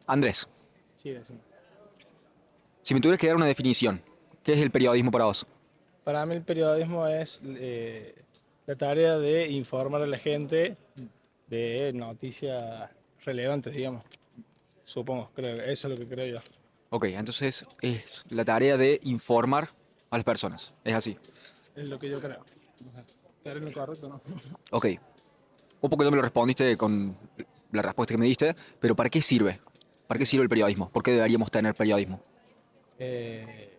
Andrés, Sí, sí. si me tuvieras que dar una definición, ¿qué es el periodismo para vos? Para mí el periodismo es la tarea de informar a la gente de noticias relevantes, digamos. Supongo, creo, eso es lo que creo yo. Ok, entonces es la tarea de informar a las personas. Es así. Es lo que yo creo. Ajá. ¿Estaré en lo correcto, no? Ok, un poco no me lo respondiste con la respuesta que me diste, pero ¿para qué sirve? ¿Para qué sirve el periodismo? ¿Por qué deberíamos tener periodismo? Eh,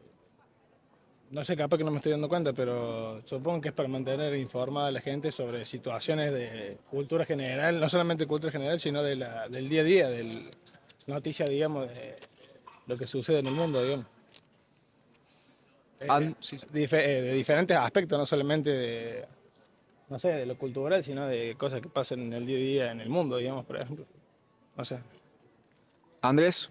no sé, capaz que no me estoy dando cuenta, pero supongo que es para mantener informada a la gente sobre situaciones de cultura general, no solamente cultura general, sino del día a día, de noticias, digamos, de lo que sucede en el mundo, digamos. Sí. De diferentes aspectos, no solamente de, no sé, de lo cultural, sino de cosas que pasan en el día a día en el mundo, digamos, por ejemplo. No sé. Andrés,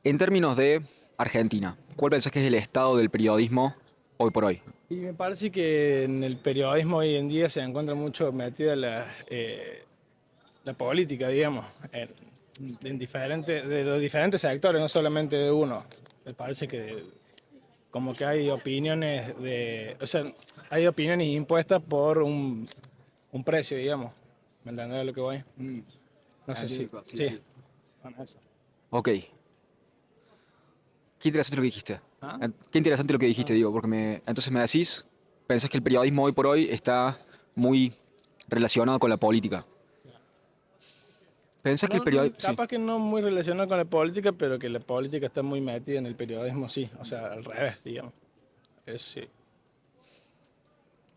en términos de Argentina, ¿cuál pensás que es el estado del periodismo hoy por hoy? Y me parece que en el periodismo hoy en día se encuentra mucho metida la política, digamos, de los diferentes sectores, no solamente de uno. Me parece que como que hay opiniones o sea, hay opiniones impuestas por un precio, digamos. ¿Me entendés a lo que voy? No sé si. Entiendo, sí, Sí. sí. Bueno, eso. Ok, qué interesante lo que dijiste. ¿Ah? Qué interesante lo que dijiste, Ah. digo, porque entonces me decís, pensás que el periodismo hoy por hoy está muy relacionado con la política. ¿Pensás que el No, periodismo... Sí. capaz que no muy relacionado con la política, pero que la política está muy metida en el periodismo, sí. O sea, al revés, digamos. Eso sí.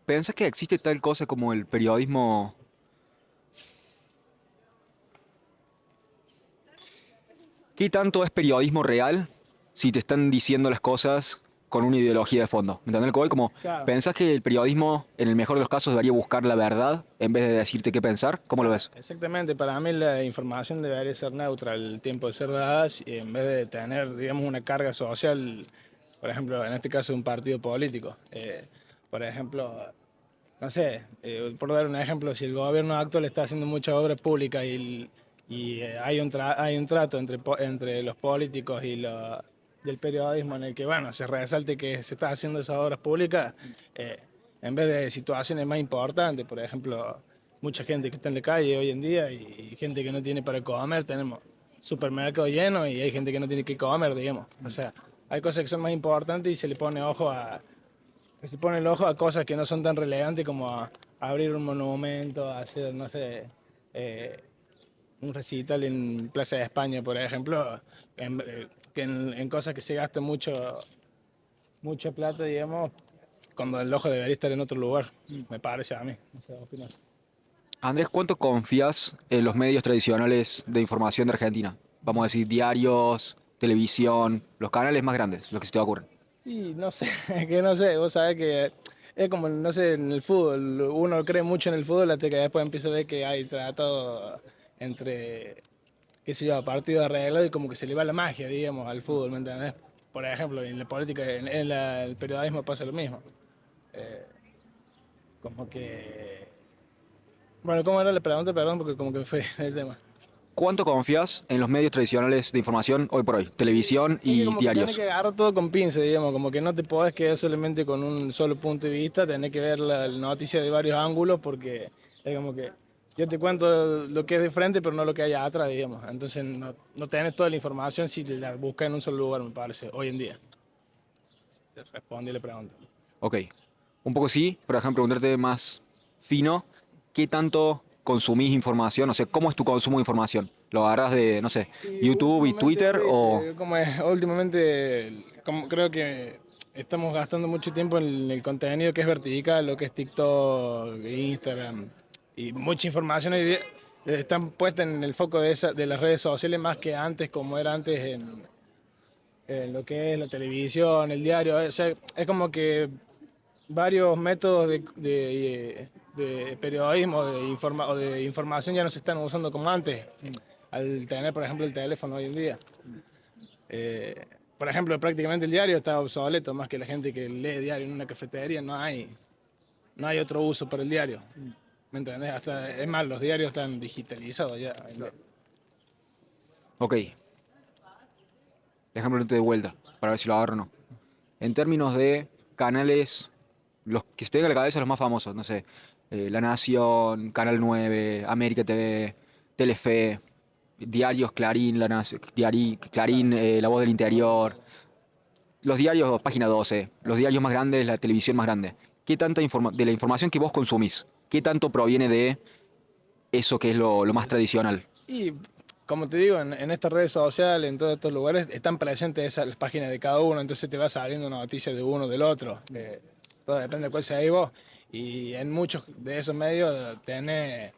¿Pensás que existe tal cosa como el periodismo? ¿Qué tanto es periodismo real si te están diciendo las cosas con una ideología de fondo? ¿Me entendés lo que voy? Como, Claro. ¿pensás que el periodismo, en el mejor de los casos, debería buscar la verdad en vez de decirte qué pensar? ¿Cómo lo Claro, ves? exactamente. Para mí la información debería ser neutra el tiempo de ser dadas y en vez de tener, digamos, una carga social, por ejemplo, en este caso un partido político. Por ejemplo, no sé, por dar un ejemplo, si el gobierno actual está haciendo mucha obra pública y hay un trato entre los políticos y el periodismo en el que, bueno, se resalte que se está haciendo esas obras públicas, eh, en vez de situaciones más importantes, por ejemplo, mucha gente que está en la calle hoy en día y gente que no tiene para comer, tenemos supermercados llenos y hay gente que no tiene que comer, digamos. O sea, hay cosas que son más importantes y se pone el ojo a cosas que no son tan relevantes como a abrir un monumento, a hacer, no sé, eh, un recital en Plaza de España, por ejemplo, en cosas que se gasta mucha plata, digamos, cuando el ojo debería estar en otro lugar, me parece a mí. No sé, ¿qué opinas? Andrés, ¿cuánto confías en los medios tradicionales de información de Argentina? Vamos a decir diarios, televisión, los canales más grandes, los que se te ocurren. Y no sé, que no sé, vos sabés que es como, no sé, en el fútbol, uno cree mucho en el fútbol hasta que después empieza a ver que hay tratado entre qué sé yo, partido arreglado y como que se le va la magia, digamos, al fútbol, ¿me entendés? Por ejemplo, en la política, el periodismo pasa lo mismo. Eh, como que... Bueno, ¿cómo era la pregunta? Perdón, porque como que me fue el tema. ¿Cuánto confías en los medios tradicionales de información hoy por hoy? Televisión Es que y como que tenés diarios. que agarrar todo con pinza, digamos, como que no te podés quedar solamente con un solo punto de vista, tenés que ver la noticia de varios ángulos porque es como que yo te cuento lo que es de frente, pero no lo que hay atrás, digamos. Entonces no tenés toda la información si la buscas en un solo lugar, me parece, hoy en día. Te respondí la pregunta. Ok, un poco sí, pero déjame preguntarte más fino, ¿qué tanto consumís información? O sea, ¿cómo es tu consumo de información? ¿Lo agarras de, no sé, Y YouTube y Twitter últimamente, o... como es, últimamente, como creo que estamos gastando mucho tiempo en el contenido que es vertical, lo que es TikTok, Instagram, y mucha información hoy día están puestas en el foco de las redes sociales más que antes, como era antes en lo que es la televisión, el diario. O sea, es como que varios métodos de periodismo, o de información ya no se están usando como antes, al tener, por ejemplo, el teléfono hoy en día. Eh, por ejemplo, prácticamente el diario está obsoleto, más que la gente que lee diario en una cafetería, no hay otro uso para el diario. ¿Me entendés? Hasta, es más, los diarios están digitalizados ya. Ok, déjame ponerte de vuelta para ver si lo agarro o no. En términos de canales, los que se te vengan a la cabeza los más famosos, no sé, La Nación, Canal 9, América TV, Telefe, diarios Clarín, Clarín, La Voz del Interior, los diarios Página 12, los diarios más grandes, la televisión más grande. ¿Qué tanta de la información que vos consumís, qué tanto proviene de eso que es lo más tradicional? Y como te digo, en estas redes sociales, en todos estos lugares, están presentes esas las páginas de cada uno, entonces te va saliendo noticias de uno del otro. Todo depende de cuál sea ahí vos. Y en muchos de esos medios tenés,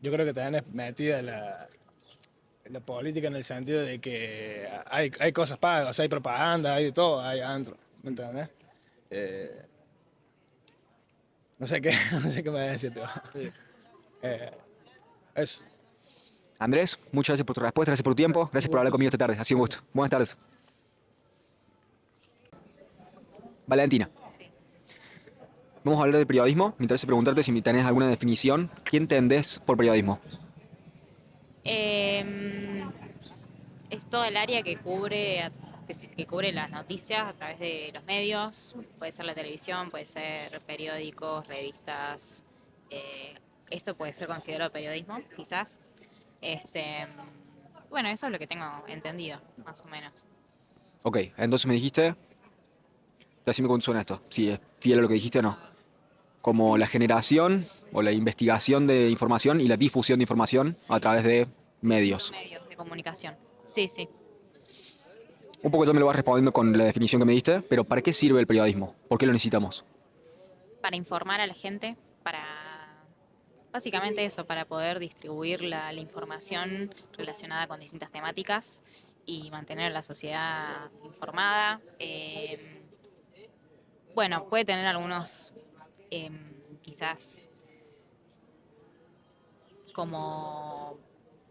yo creo que tenés metida la política en el sentido de que hay cosas pagas, o sea, hay propaganda, hay de todo ahí adentro, ¿me entendés? Eh, no sé qué, no sé qué me decirte. Eh, eso. Andrés, muchas gracias por tu respuesta, gracias por tu tiempo, Un gracias por hablar conmigo gustazo. esta tarde. Ha sido un gusto. Buenas tardes. Valentina, Sí. vamos a hablar de periodismo. Me interesa preguntarte si tenés alguna definición. ¿Qué entendés por periodismo? Em, es todo el área que cubre, que cubre las noticias a través de los medios. Puede ser la televisión, puede ser periódicos, revistas. eh, Esto puede ser considerado periodismo, quizás. Bueno, eso es lo que tengo entendido, más o menos. Ok, entonces me dijiste, decime cuánto suena esto, si es fiel a lo que dijiste o no. Como la generación o la investigación de información y la difusión de información a Sí, través de distintos medios. medios de comunicación. Sí, sí. Un poco ya me lo vas respondiendo con la definición que me diste, pero ¿para qué sirve el periodismo? ¿Por qué lo necesitamos? Para informar a la gente, básicamente eso, para poder distribuir la información relacionada con distintas temáticas y mantener a la sociedad informada. Bueno, puede tener algunos, quizás, como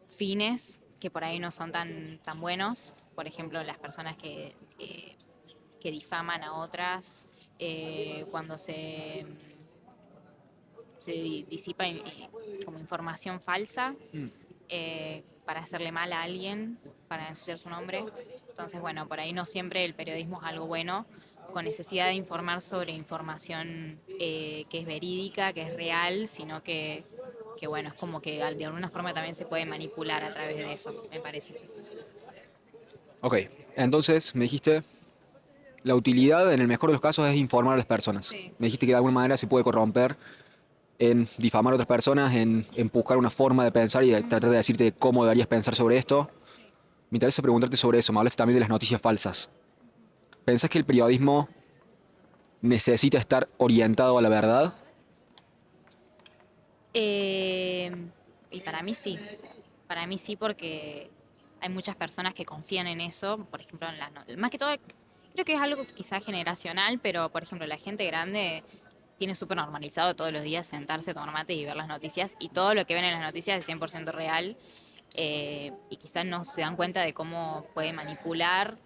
fines que por ahí no son tan buenos. Por ejemplo, las personas que difaman a otras, cuando se disipa como información falsa, para hacerle mal a alguien, para ensuciar su nombre. Entonces, bueno, por ahí no siempre el periodismo es algo bueno, con necesidad de informar sobre información que es verídica, que es real, sino que bueno, es como que de alguna forma también se puede manipular a través de eso, me parece. Ok, entonces me dijiste, la utilidad en el mejor de los casos es informar a las personas. Sí. Me dijiste que de alguna manera se puede corromper en difamar a otras personas, en buscar una forma de pensar y de tratar de decirte cómo deberías pensar sobre esto. Sí. Me interesa preguntarte sobre eso. Me hablaste también de las noticias falsas. ¿Pensás que el periodismo necesita estar orientado a la verdad? Eh, y para mí sí porque hay muchas personas que confían en eso, por ejemplo, más que todo, creo que es algo quizás generacional, pero por ejemplo, la gente grande tiene súper normalizado todos los días sentarse, tomar mate y ver las noticias, y todo lo que ven en las noticias es 100% real, y quizás no se dan cuenta de cómo puede manipular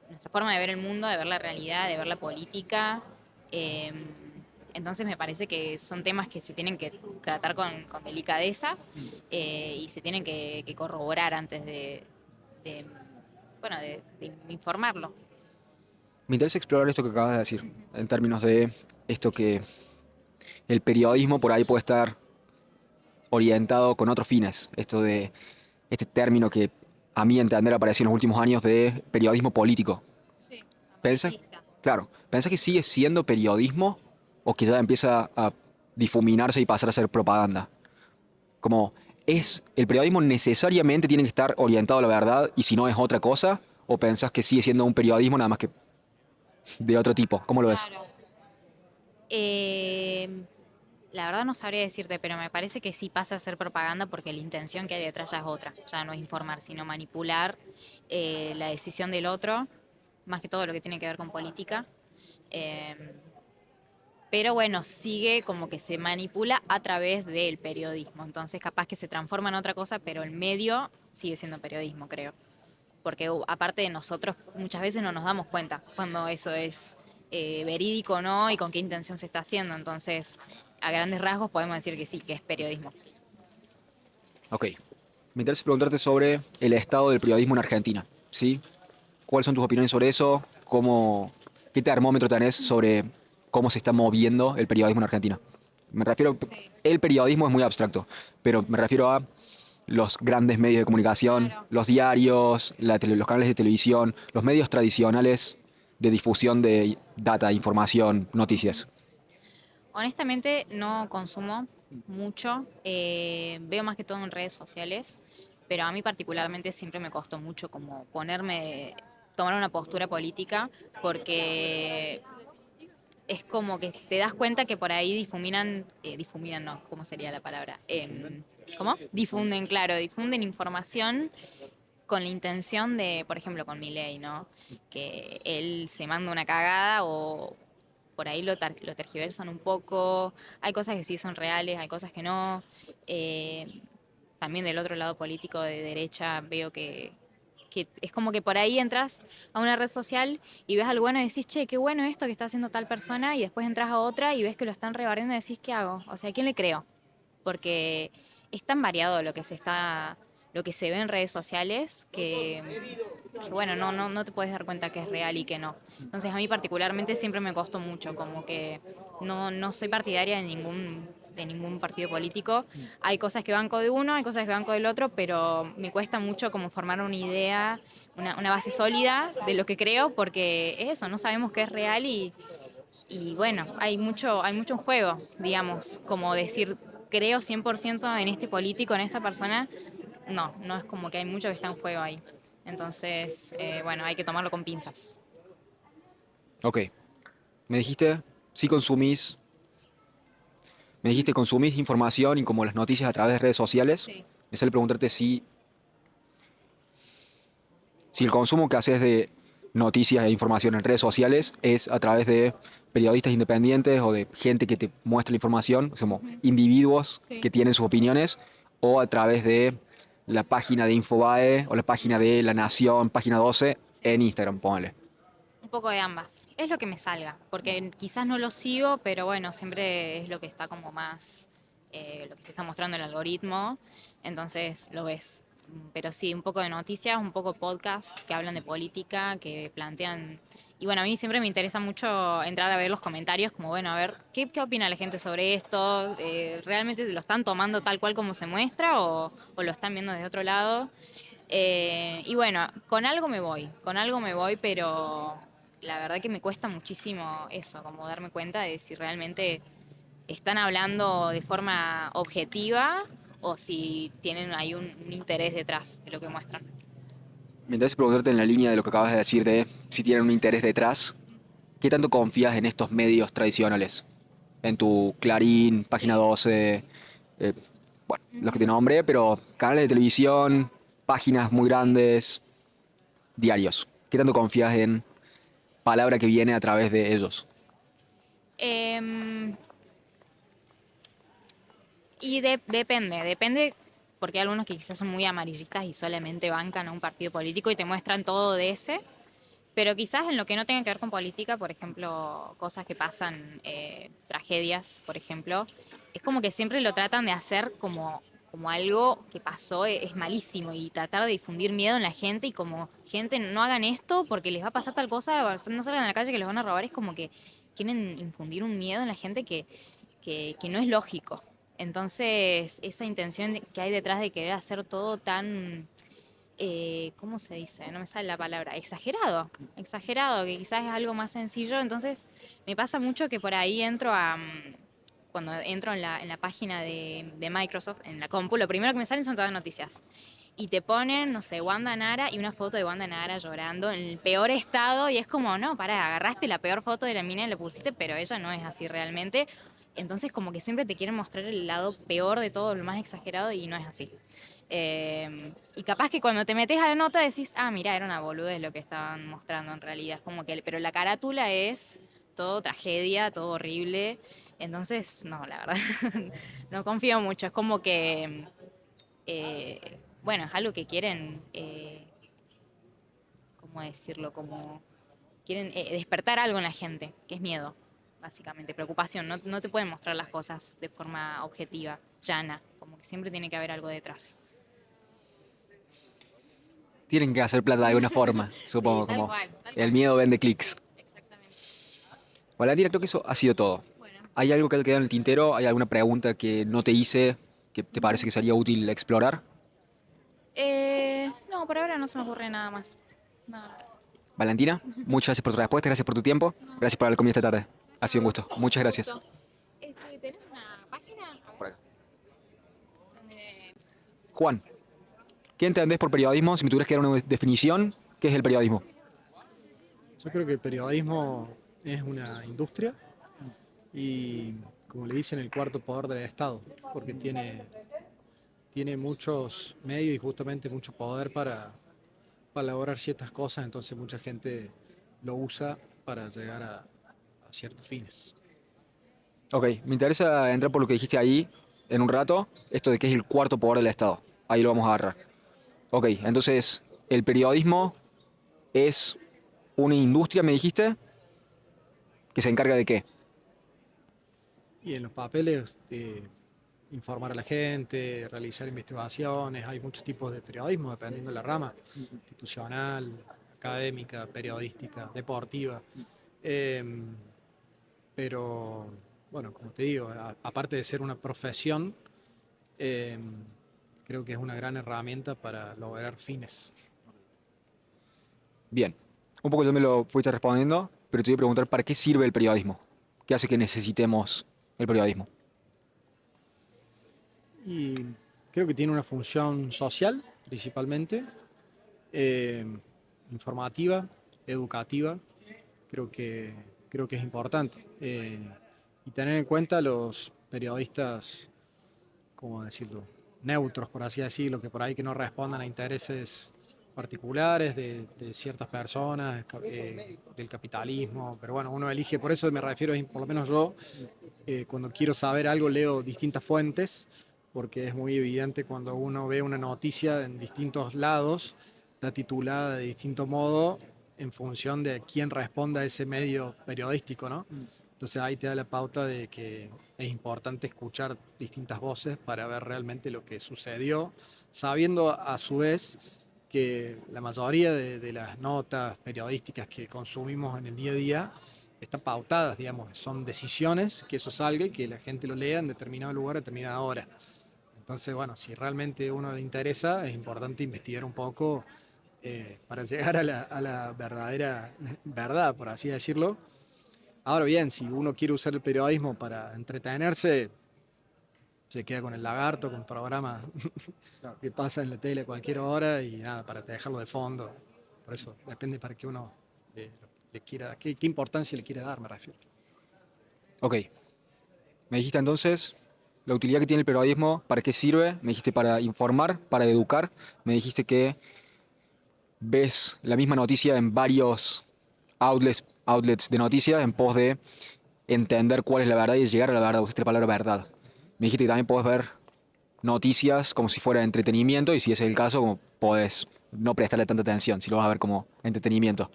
nuestra forma de ver el mundo, de ver la realidad, de ver la política. eh, entonces me parece que son temas que se tienen que tratar con delicadeza, y se tienen que corroborar antes de, bueno, de informarlo. Me interesa explorar esto que acabas de decir, en términos de esto que el periodismo por ahí puede estar orientado con otros fines. Esto de este término que a mí entender apareció en los últimos años de periodismo político. Sí, ¿Pensás, aparatista. claro, pensás que sigue siendo periodismo o que ya empieza a difuminarse y pasar a ser propaganda? Como, ¿es el periodismo necesariamente tiene que estar orientado a la verdad y si no es otra cosa? ¿O pensás que sigue siendo un periodismo nada más que de otro tipo? ¿Cómo lo ves? Claro. Eh, la verdad no sabría decirte, pero me parece que sí pasa a ser propaganda porque la intención que hay detrás ya es otra. Ya no es informar, sino manipular la decisión del otro, más que todo lo que tiene que ver con política. Eh, pero bueno, sigue como que se manipula a través del periodismo. Entonces capaz que se transforma en otra cosa, pero el medio sigue siendo periodismo, creo. Porque aparte de nosotros muchas veces no nos damos cuenta cuando eso es verídico o no y con qué intención se está haciendo. Entonces, a grandes rasgos podemos decir que sí, que es periodismo. Ok. Me interesa preguntarte sobre el estado del periodismo en Argentina, ¿sí? ¿Cuáles son tus opiniones sobre eso? ¿Qué termómetro tenés sobre cómo se está moviendo el periodismo en Argentina? Me refiero, Sí. el periodismo es muy abstracto, pero me refiero a los grandes medios de comunicación, Claro. los diarios, los canales de televisión, los medios tradicionales de difusión de data, información, Ujú. noticias. Honestamente no consumo mucho, veo más que todo en redes sociales, pero a mí particularmente siempre me costó mucho como tomar una postura política, porque es como que te das cuenta que por ahí difuminan no, ¿cómo sería la palabra? ¿Cómo? Difunden, claro, difunden información con la intención de, por ejemplo, con Milei, ¿no? Que él se manda una cagada o por ahí lo tergiversan un poco. Hay cosas que sí son reales, hay cosas que no. Eh, También del otro lado político de derecha veo que es como que por ahí entras a una red social y ves algo bueno y decís, che, qué bueno esto que está haciendo tal persona, y después entras a otra y ves que lo están rebardeando y decís, ¿qué hago? O sea, ¿a quién le creo? Porque es tan variado lo que se ve en redes sociales que bueno, no te puedes dar cuenta que es real y que no. Entonces a mí particularmente siempre me costó mucho, como que no soy partidaria de ningún partido político. Hay cosas que banco de uno, hay cosas que banco del otro, pero me cuesta mucho como formar una idea, una base sólida de lo que creo, porque es eso, no sabemos qué es real y bueno, hay mucho en juego, digamos, como decir, creo 100% en este político, en esta persona. No es como que hay mucho que está en juego ahí. Entonces, bueno, hay que tomarlo con pinzas. Ok, me dijiste, si consumís, me dijiste consumís información y como las noticias a través de redes sociales. Sí. Me sale preguntarte si el consumo que haces de noticias e información en redes sociales es a través de periodistas independientes o de gente que te muestra la información, como Ujú. individuos Sí. que tienen sus opiniones, o a través de la página de Infobae o la página de La Nación, página 12 Sí. en Instagram, ponle. Un poco de ambas. Es lo que me salga, porque quizás no lo sigo, pero bueno, siempre es lo que está como más, lo que te está mostrando el algoritmo, entonces lo ves. Pero sí, un poco de noticias, un poco podcast que hablan de política, que plantean... Y bueno, a mí siempre me interesa mucho entrar a ver los comentarios, como bueno, a ver, ¿qué opina la gente sobre esto? ¿Realmente lo están tomando tal cual como se muestra o lo están viendo desde otro lado? Y bueno, con algo me voy, pero la verdad que me cuesta muchísimo eso, como darme cuenta de si realmente están hablando de forma objetiva o si tienen ahí un interés detrás de lo que muestran. Me interesa preguntarte en la línea de lo que acabas de decir de si tienen un interés detrás, ¿qué tanto confías en estos medios tradicionales? En tu Clarín, Página Sí. 12, eh, bueno, los que te Ujú. nombré, pero canales de televisión, páginas muy grandes, diarios. ¿Qué tanto confías en palabra que viene a través de ellos? Em, depende, porque hay algunos que quizás son muy amarillistas y solamente bancan a un partido político y te muestran todo de ese. Pero quizás en lo que no tenga que ver con política, por ejemplo, cosas que pasan, tragedias, por ejemplo, es como que siempre lo tratan de hacer como algo que pasó, es malísimo, y tratar de difundir miedo en la gente y como gente no hagan esto porque les va a pasar tal cosa, no salgan a la calle que les van a robar, es como que quieren infundir un miedo en la gente que no es lógico. Entonces, esa intención que hay detrás de querer hacer todo tan ¿cómo se dice? No me sale la palabra, exagerado, que quizás es algo más sencillo. Entonces, me pasa mucho que por ahí cuando entro en la página de Microsoft, en la compu, lo primero que me salen son todas noticias. Y te ponen, no sé, Wanda Nara y una foto de Wanda Nara llorando en el peor estado. Y es como, no, pará, agarraste la peor foto de la mina y la pusiste, pero ella no es así realmente. Entonces, como que siempre te quieren mostrar el lado peor de todo, lo más exagerado, y no es así. Y capaz que cuando te metes a la nota decís, ah, mira, era una boludez lo que estaban mostrando en realidad. Es como que, pero la carátula es todo tragedia, todo horrible. Entonces, no, la verdad, no confío mucho. Es como que, bueno, es algo que quieren, ¿cómo decirlo? Como quieren despertar algo en la gente, que es miedo, básicamente, preocupación. No te pueden mostrar las cosas de forma objetiva, llana, como que siempre tiene que haber algo detrás. Tienen que hacer plata de alguna forma, Sí, supongo, tal como cual, tal el cual. miedo vende clics. Sí, exactamente. Valentina, creo que eso ha sido todo. Bueno. ¿Hay algo que te queda en el tintero? ¿Hay alguna pregunta que no te hice que te parece que sería útil explorar? No, por ahora no se me ocurre nada más. No, no. Valentina, muchas gracias por tu respuesta, gracias por tu tiempo, No, gracias por haber comido esta tarde. gracias Ha a sido un vos. gusto. Muchas Un gracias. gusto. ¿Tenés una página? A ver, Por acá. donde- Juan, ¿qué entendés por periodismo? Si me tuvieras que dar una definición, ¿qué es el periodismo? Yo creo que el periodismo es una industria y, como le dicen, el cuarto poder del Estado, porque tiene muchos medios y justamente mucho poder para lograr ciertas cosas, entonces mucha gente lo usa para llegar a ciertos fines. Ok, me interesa entrar por lo que dijiste ahí en un rato, esto de que es el cuarto poder del Estado. Ahí lo vamos a agarrar. Ok, entonces, el periodismo es una industria, me dijiste, que se encarga de qué. Y en los papeles de informar a la gente, realizar investigaciones, hay muchos tipos de periodismo dependiendo de la rama, institucional, académica, periodística, deportiva. Em, pero bueno, como te digo, aparte de ser una profesión, em, creo que es una gran herramienta para lograr fines. Bien, un poco ya me lo fuiste respondiendo, pero te voy a preguntar, ¿para qué sirve el periodismo? ¿Qué hace que necesitemos el periodismo? Y creo que tiene una función social, principalmente, em, informativa, educativa, creo que, creo que es importante. Y tener en cuenta los periodistas, ¿cómo decirlo?, neutros, por así decirlo, que por ahí que no respondan a intereses particulares de ciertas personas, del capitalismo, pero bueno, uno elige, por eso me refiero, por lo menos yo, cuando quiero saber algo leo distintas fuentes, porque es muy evidente cuando uno ve una noticia en distintos lados, está titulada de distinto modo en función de quién responda a ese medio periodístico, ¿no? Entonces ahí te da la pauta de que es importante escuchar distintas voces para ver realmente lo que sucedió, sabiendo a su vez que la mayoría de las notas periodísticas que consumimos en el día a día están pautadas, digamos, son decisiones que eso salga y que la gente lo lea en determinado lugar, a determinada hora. Entonces, bueno, si realmente a uno le interesa, es importante investigar un poco para llegar a la verdadera verdad, por así decirlo. Ahora bien, si uno quiere usar el periodismo para entretenerse, se queda con el lagarto, con programas que pasa en la tele a cualquier hora y nada, para dejarlo de fondo. Por eso depende para qué uno le quiera, qué importancia le quiere dar, me refiero. Ok, me dijiste entonces la utilidad que tiene el periodismo, ¿para qué sirve? Me dijiste para informar, para educar. Me dijiste que ves la misma noticia en varios outlets de noticias en pos de entender cuál es la verdad y llegar a la verdad. Usaste la palabra verdad. Me dijiste que también podés ver noticias como si fuera entretenimiento y si ese es el caso, como podés no prestarle tanta atención, si lo vas a ver como entretenimiento.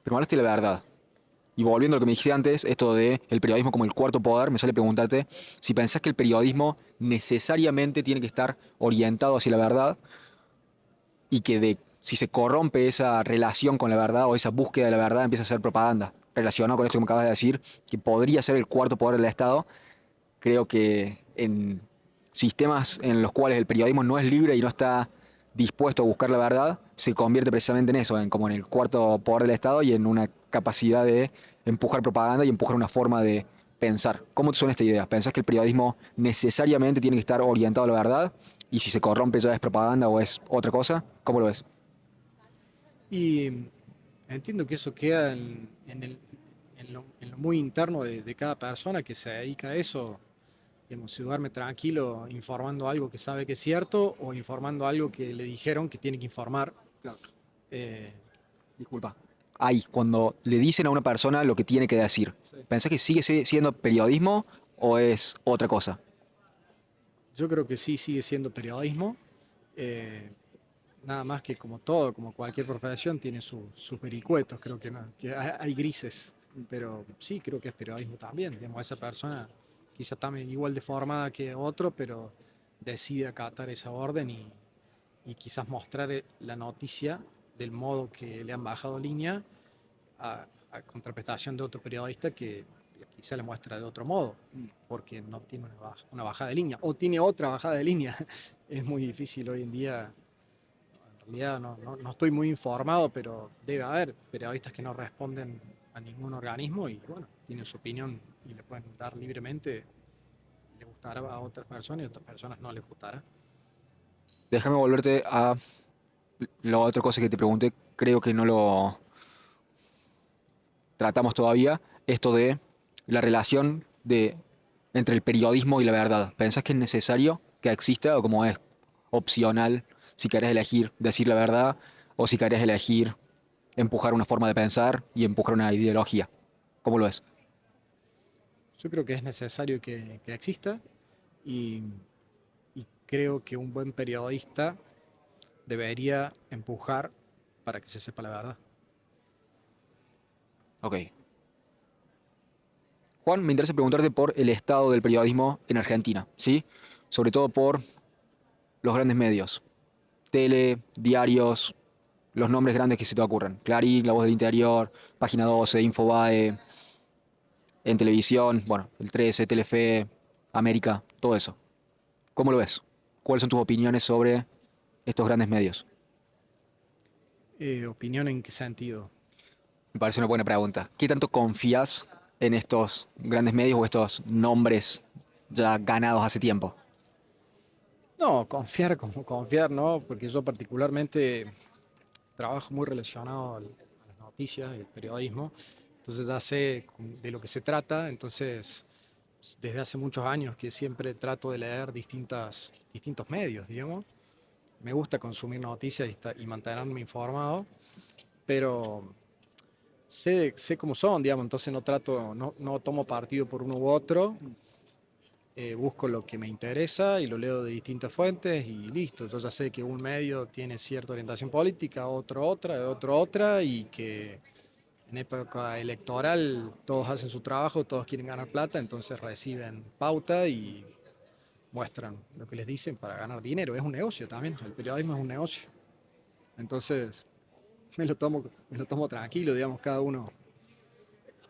Pero me hablaste de la verdad. Y volviendo a lo que me dijiste antes, esto de el periodismo como el cuarto poder, me sale preguntarte si pensás que el periodismo necesariamente tiene que estar orientado hacia la verdad y que si se corrompe esa relación con la verdad o esa búsqueda de la verdad empieza a ser propaganda. Relacionado con esto que me acabas de decir, que podría ser el cuarto poder del Estado, creo que en sistemas en los cuales el periodismo no es libre y no está dispuesto a buscar la verdad, se convierte precisamente en eso, en como en el cuarto poder del Estado y en una capacidad de empujar propaganda y empujar una forma de pensar. ¿Cómo te suena esta idea? ¿Pensás que el periodismo necesariamente tiene que estar orientado a la verdad? Y si se corrompe ya es propaganda o es otra cosa, ¿cómo lo ves? Y entiendo que eso queda en lo muy interno de cada persona que se dedica a eso, digamos, si duerme tranquilo informando algo que sabe que es cierto o informando algo que le dijeron que tiene que informar. Claro. Eh, Disculpa. Ahí, cuando le dicen a una persona lo que tiene que decir, sí. ¿pensás que sigue siendo periodismo o es otra cosa? Yo creo que sí sigue siendo periodismo. eh, Nada más que como todo, como cualquier profesión, tiene sus vericuetos, creo que no, que hay grises, pero sí creo que es periodismo también, digamos, esa persona quizá también igual de formada que otro, pero decide acatar esa orden y quizás mostrar la noticia del modo que le han bajado línea a contraprestación de otro periodista que quizá le muestra de otro modo, porque no tiene una bajada de línea, o tiene otra bajada de línea. Es muy difícil hoy en día. En realidad no estoy muy informado, pero debe haber periodistas que no responden a ningún organismo y bueno, tienen su opinión y le pueden dar libremente. Le gustará a otras personas y a otras personas no les gustará. Déjame volverte a la otra cosa que te pregunté, creo que no lo tratamos todavía, esto de la relación entre el periodismo y la verdad. ¿Pensás que es necesario que exista o como es opcional si querés elegir decir la verdad o si querés elegir empujar una forma de pensar y empujar una ideología? ¿Cómo lo ves? Yo creo que es necesario que exista y, y creo que un buen periodista debería empujar para que se sepa la verdad. Ok. Juan, me interesa preguntarte por el estado del periodismo en Argentina, ¿sí? Sobre todo por los grandes medios, tele, diarios, los nombres grandes que se te ocurran. Clarín, La Voz del Interior, Página 12, Infobae, en televisión, bueno, el 13, Telefe, América, todo eso. ¿Cómo lo ves? ¿Cuáles son tus opiniones sobre estos grandes medios? ¿Opinión en qué sentido? Me parece una buena pregunta. ¿Qué tanto confías en estos grandes medios o estos nombres ya ganados hace tiempo? No, confiar como confiar, ¿no? Porque yo particularmente trabajo muy relacionado a las noticias y el periodismo, entonces ya sé de lo que se trata, entonces desde hace muchos años que siempre trato de leer distintos medios, digamos. Me gusta consumir noticias y mantenerme informado, pero sé cómo son, digamos, entonces no tomo partido por uno u otro, busco lo que me interesa y lo leo de distintas fuentes y listo. Yo ya sé que un medio tiene cierta orientación política, otro otra, otro otra, y que en época electoral todos hacen su trabajo, todos quieren ganar plata, entonces reciben pauta y muestran lo que les dicen para ganar dinero. Es un negocio también, el periodismo es un negocio. Entonces me lo tomo tranquilo, digamos, cada uno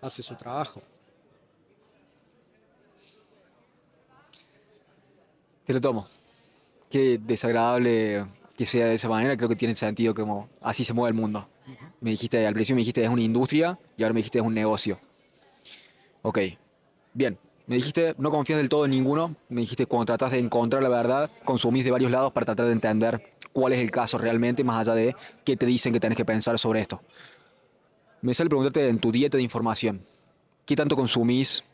hace su trabajo. Te lo tomo. Qué desagradable que sea de esa manera, creo que tiene sentido como así se mueve el mundo. Me dijiste, al principio me dijiste es una industria y ahora me dijiste es un negocio. Ok, bien. Me dijiste no confías del todo en ninguno, me dijiste cuando tratás de encontrar la verdad, consumís de varios lados para tratar de entender cuál es el caso realmente, más allá de qué te dicen que tenés que pensar sobre esto. Me sale preguntarte en tu dieta de información, ¿qué tanto consumís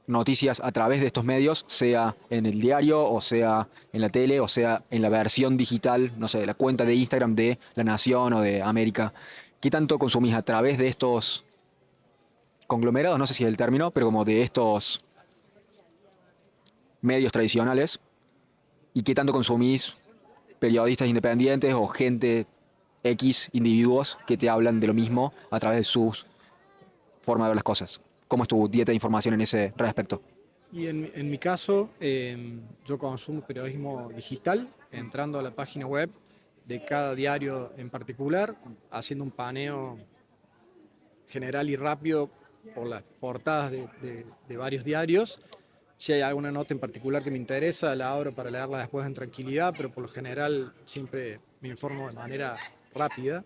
noticias a través de estos medios, sea en el diario, o sea en la tele, o sea en la versión digital, no sé, la cuenta de Instagram de La Nación o de América? ¿Qué tanto consumís a través de estos conglomerados, no sé si es el término, pero como de estos medios tradicionales? ¿Y qué tanto consumís periodistas independientes o gente X, individuos que te hablan de lo mismo a través de su forma de ver las cosas? ¿Cómo es tu dieta de información en ese respecto? Y en mi caso, yo consumo periodismo digital, entrando a la página web de cada diario en particular, haciendo un paneo general y rápido por las portadas de varios diarios. Si hay alguna nota en particular que me interesa, la abro para leerla después en tranquilidad, pero por lo general siempre me informo de manera rápida.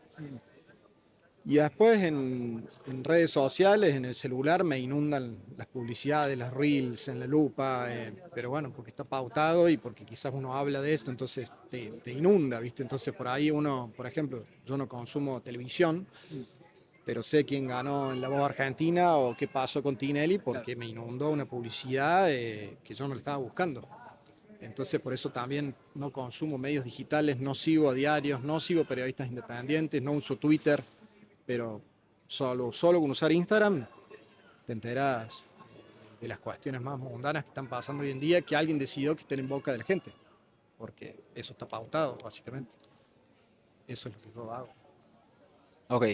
Y después en redes sociales, en el celular, me inundan las publicidades, las reels en la lupa, pero bueno, porque está pautado y porque quizás uno habla de esto, entonces te inunda, ¿viste? Entonces por ahí uno, por ejemplo, yo no consumo televisión, pero sé quién ganó en La Voz Argentina o qué pasó con Tinelli porque me inundó una publicidad que yo no le estaba buscando. Entonces por eso también no consumo medios digitales, no sigo a diarios, no sigo periodistas independientes, no uso Twitter, pero solo con usar Instagram te enteras de las cuestiones más mundanas que están pasando hoy en día, que alguien decidió que estén en boca de la gente, porque eso está pautado, básicamente. Eso es lo que yo hago. Ok.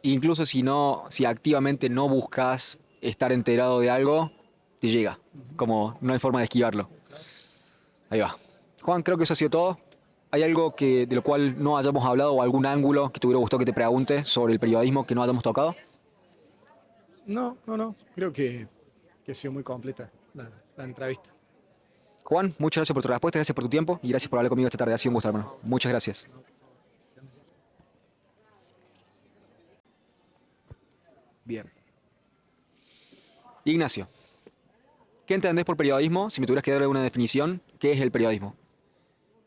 Incluso si no, si activamente no buscas estar enterado de algo, te llega. Como no hay forma de esquivarlo. Ahí va. Juan, creo que eso ha sido todo. ¿Hay algo de lo cual no hayamos hablado o algún ángulo que te hubiera gustado que te pregunte sobre el periodismo que no hayamos tocado? No, no, no. Creo que ha sido muy completa la entrevista. Juan, muchas gracias por tu respuesta, gracias por tu tiempo y gracias por hablar conmigo esta tarde. Ha sido un gusto, hermano. Muchas gracias. Bien. Ignacio, ¿qué entendés por periodismo? Si me tuvieras que dar una definición, ¿qué es el periodismo?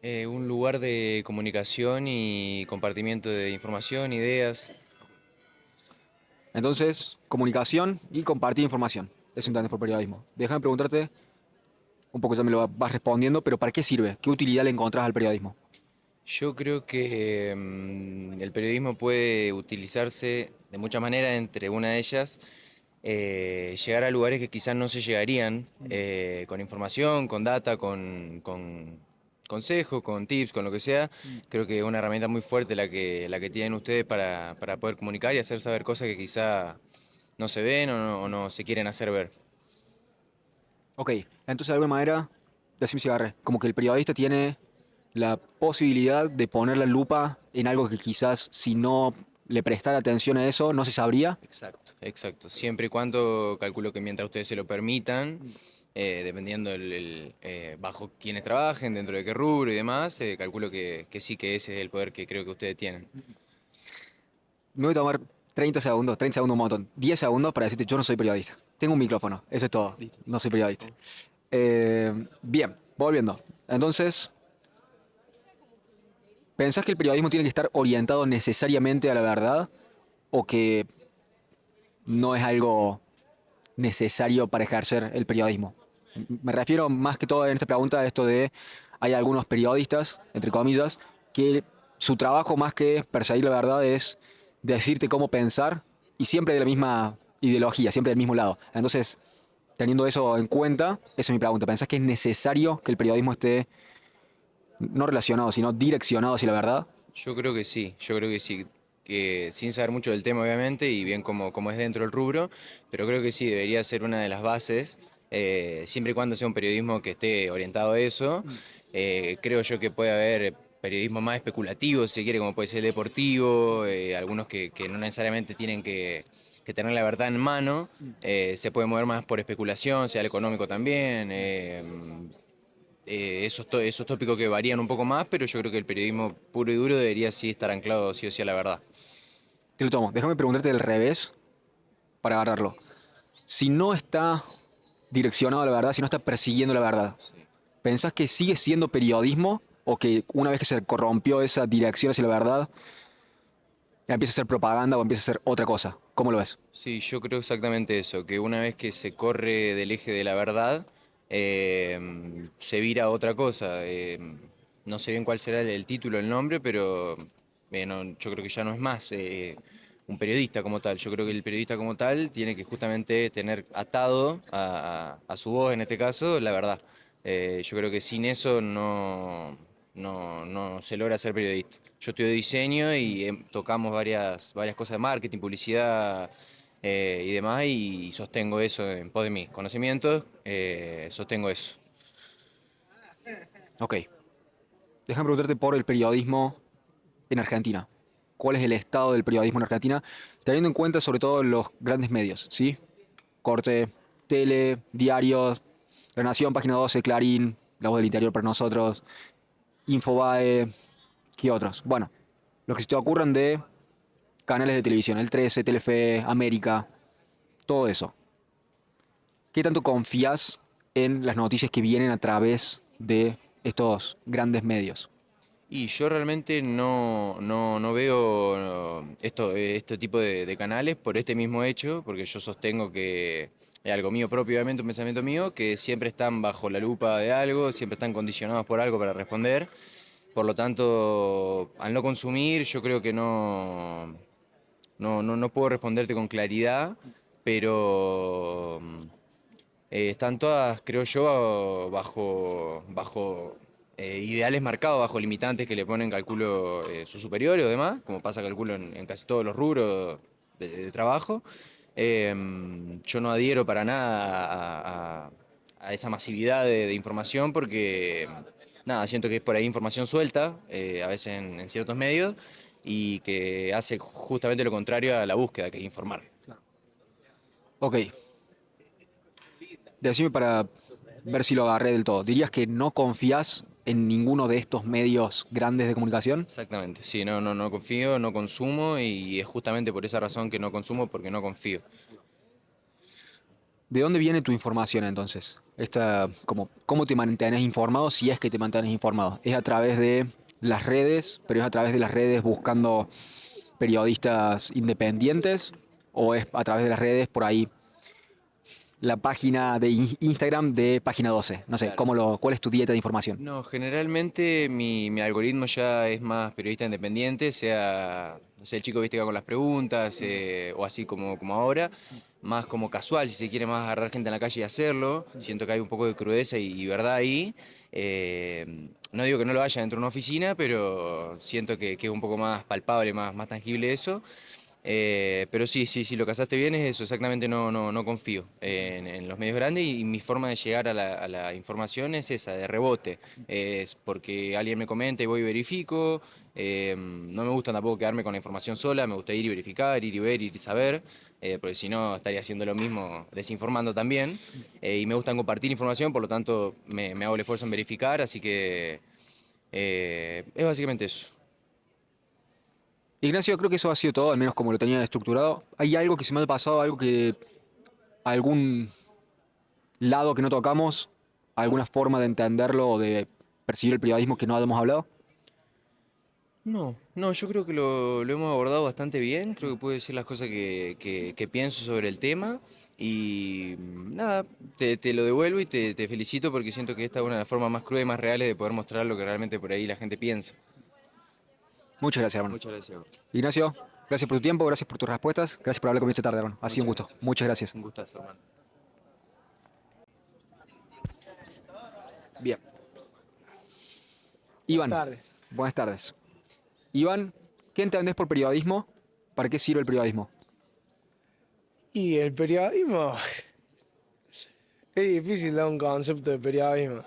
Un lugar de comunicación y compartimiento de información, ideas. Entonces, comunicación y compartir información. Eso entendés por periodismo. Déjame preguntarte, un poco ya me lo vas respondiendo, pero ¿para qué sirve? ¿Qué utilidad le encontrás al periodismo? Yo creo que el periodismo puede utilizarse de muchas maneras, entre una de ellas, llegar a lugares que quizás no se llegarían con información, con data, con consejos, con tips, con lo que sea. Creo que es una herramienta muy fuerte la que tienen ustedes para poder comunicar y hacer saber cosas que quizá no se ven o no se quieren hacer ver. Ok, entonces de alguna manera, decime si agarré, como que el periodista tiene la posibilidad de poner la lupa en algo que quizás si no le prestara atención a eso no se sabría. Exacto, exacto. Siempre y cuando calculo que mientras ustedes se lo permitan, dependiendo bajo quienes trabajen, dentro de qué rubro y demás, calculo que sí que ese es el poder que creo que ustedes tienen. Me voy a tomar 30 segundos un montón, 10 segundos para decirte yo no soy periodista. Tengo un micrófono, eso es todo. No soy periodista. Bien, volviendo. Entonces, ¿pensás que el periodismo tiene que estar orientado necesariamente a la verdad o que no es algo necesario para ejercer el periodismo? Me refiero más que todo en esta pregunta a esto de, hay algunos periodistas, entre comillas, que su trabajo más que perseguir la verdad es decirte cómo pensar y siempre de la misma ideología, siempre del mismo lado. Entonces, teniendo eso en cuenta, esa es mi pregunta. ¿Pensás que es necesario que el periodismo esté no relacionado, sino direccionado hacia la verdad? Yo creo que sí, que sin saber mucho del tema obviamente y bien como es dentro del rubro, pero creo que sí, debería ser una de las bases, siempre y cuando sea un periodismo que esté orientado a eso. Creo yo que puede haber periodismo más especulativo, si se quiere, como puede ser el deportivo, algunos que no necesariamente tienen que tener la verdad en mano, se puede mover más por especulación, sea el económico también. Esos tópicos que varían un poco más, pero yo creo que el periodismo puro y duro debería sí estar anclado sí o sí a la verdad. Te lo tomo. Déjame preguntarte del revés para agarrarlo. Si no está direccionado a la verdad, si no está persiguiendo la verdad, Sí. ¿pensás que sigue siendo periodismo o que una vez que se corrompió esa dirección hacia la verdad, ya empieza a ser propaganda o empieza a ser otra cosa? ¿Cómo lo ves? Sí, yo creo exactamente eso, que una vez que se corre del eje de la verdad, se vira a otra cosa. No sé bien cuál será el título, el nombre, pero yo creo que ya no es más un periodista como tal. Yo creo que el periodista como tal tiene que justamente tener atado a su voz, en este caso, la verdad. Yo creo que sin eso no se logra ser periodista. Yo estudio diseño y tocamos varias cosas de marketing, publicidad y demás, y sostengo eso en pos de mis conocimientos, sostengo eso. Ok. Déjame preguntarte por el periodismo en Argentina. ¿Cuál es el estado del periodismo en Argentina? Teniendo en cuenta sobre todo los grandes medios, ¿sí? Corte, tele, diarios, La Nación, Página 12, Clarín, La Voz del Interior para nosotros, Infobae, ¿qué otros? Bueno, los que se te ocurran de canales de televisión, el 13, Telefe, América, todo eso. ¿Qué tanto confías en las noticias que vienen a través de estos grandes medios? Y yo realmente no veo este tipo de canales por este mismo hecho, porque yo sostengo que es algo mío propio, obviamente, un pensamiento mío, que siempre están bajo la lupa de algo, siempre están condicionados por algo para responder. Por lo tanto, al no consumir, yo creo que no puedo responderte con claridad, pero están todas, creo yo, bajo ideales marcados, bajo limitantes que le ponen, calculo, sus superiores o demás, como pasa, calculo, en casi todos los rubros de trabajo. Yo no adhiero para nada a esa masividad de información porque nada, siento que es por ahí información suelta, a veces en ciertos medios, y que hace justamente lo contrario a la búsqueda, que es informar. Ok, decime para ver si lo agarré del todo. ¿Dirías que no confías en ninguno de estos medios grandes de comunicación? Exactamente, sí, no confío, no consumo y es justamente por esa razón que no consumo, porque no confío. ¿De dónde viene tu información entonces? ¿Cómo te mantienes informado si es que te mantienes informado? ¿Es a través de las redes, pero es a través de las redes buscando periodistas independientes? ¿O es a través de las redes por ahí la página de Instagram de Página 12? No sé, Claro. ¿cuál es tu dieta de información? No, generalmente mi algoritmo ya es más periodista independiente, sea, no sé, el chico viste que va con las preguntas, o así como ahora, más como casual, si se quiere más agarrar gente en la calle y hacerlo. Siento que hay un poco de crudeza y verdad ahí. No digo que no lo haya dentro de una oficina, pero siento que es un poco más palpable, más tangible eso. Pero sí, lo casaste bien es eso, exactamente no confío en los medios grandes y mi forma de llegar a la información es esa, de rebote. Es porque alguien me comenta y voy y verifico. No me gusta tampoco quedarme con la información sola, me gusta ir y verificar, ir y ver, ir y saber, porque si no estaría haciendo lo mismo, desinformando también. Y me gusta compartir información, por lo tanto me hago el esfuerzo en verificar, así que es básicamente eso. Ignacio, creo que eso ha sido todo, al menos como lo tenía estructurado. ¿Hay algo que se me ha pasado, algún lado que no tocamos, alguna forma de entenderlo o de percibir el periodismo que no hayamos hablado? No, yo creo que lo hemos abordado bastante bien, creo que puedo decir las cosas que pienso sobre el tema y nada, te lo devuelvo y te felicito porque siento que esta es una de las formas más crudas y más reales de poder mostrar lo que realmente por ahí la gente piensa. Muchas gracias, hermano. Muchas gracias. Ignacio, gracias por tu tiempo, gracias por tus respuestas, gracias por hablar conmigo esta tarde, hermano. Ha sido un Muchas gusto. gracias. Muchas gracias. Un gustazo, hermano. Bien. Iván, Tarde. buenas tardes. Iván, ¿qué entendés por periodismo? ¿Para qué sirve el periodismo? Y el periodismo, es difícil dar un concepto de periodismo.